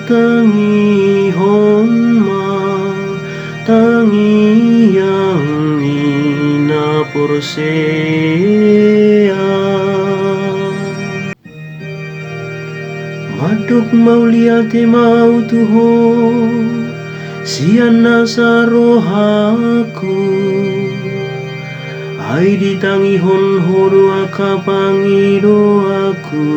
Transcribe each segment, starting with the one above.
tangi hon ma tangi yang ina porsea madok mauliate mau tuho sian nasa rohaku ai ditangi hon horo akapangido aku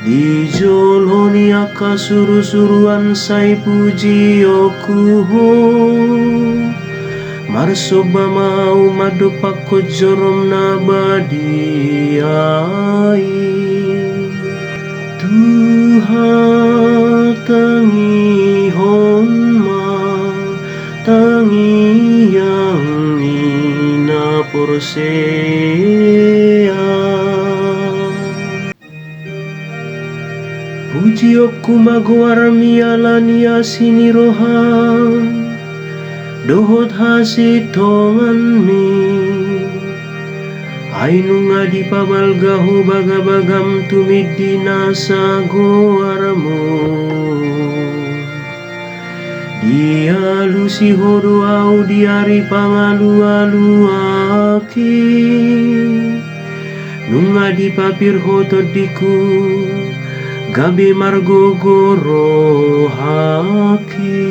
dijoloni aka suru-suruan sai puji oku ho marsoba mau madopak ko jorom nabadi ai Tuhan tangi hon ma tangi yang ina porsea puji oku magwar mialania sini rohan dohot hasi tongan mi Ainunga di pabalgaho bagabagam tumidina sa goarmo Dialu si hodo au diari pangalu-alu aki Nunga di papir hoto diku gabe margogoro haki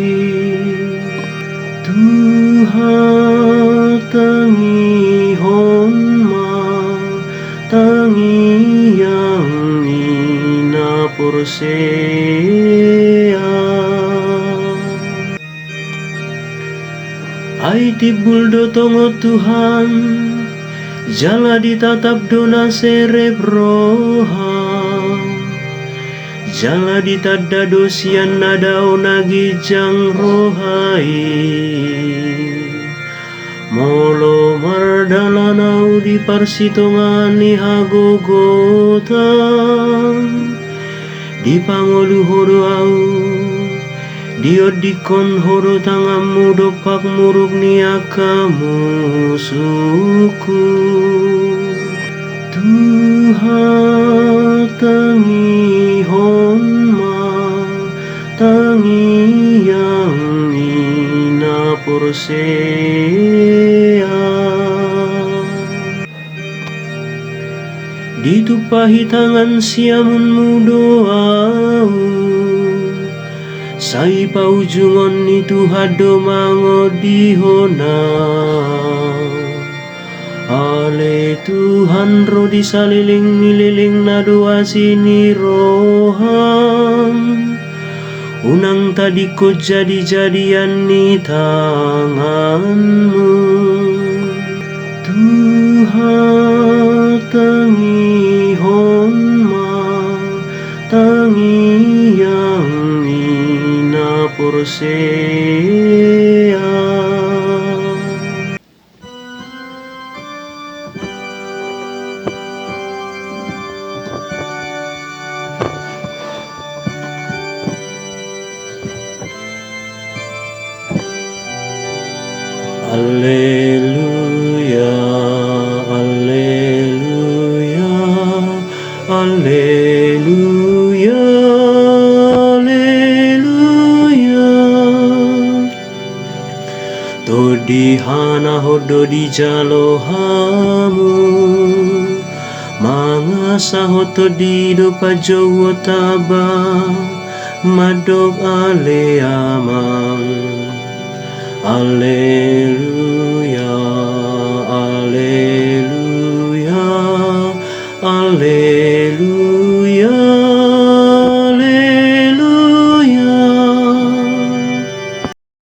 Tuhan tangi hon tangi yang ina porsea ai tibul do tongo Tuhan jala ditatap dona cerebroha jala ditada dosian nadao nagijang rohai Molo mardalanau di parsitongani hagogotan di pangolu horo au diodikon horo tangamu dopak muruk niakamu suku Tuhan tangi hon ma tangi yang ina porsea ditupahi tangan siamunmu doau sai paujungon itu hado mango dihona Ale Tuhan ro disaliling nililing na doa sini roham Unang tadi ko jadi-jadian ni tanganmu Tuhan tangi hon ma tangi yang ina porsea Alleluia, alleluia, alleluia, alleluia. Todi hana hodo di jalohamu, mangasa hoto di dopa jowo taba, madog ale amang. Alleluia, alleluia, alleluia.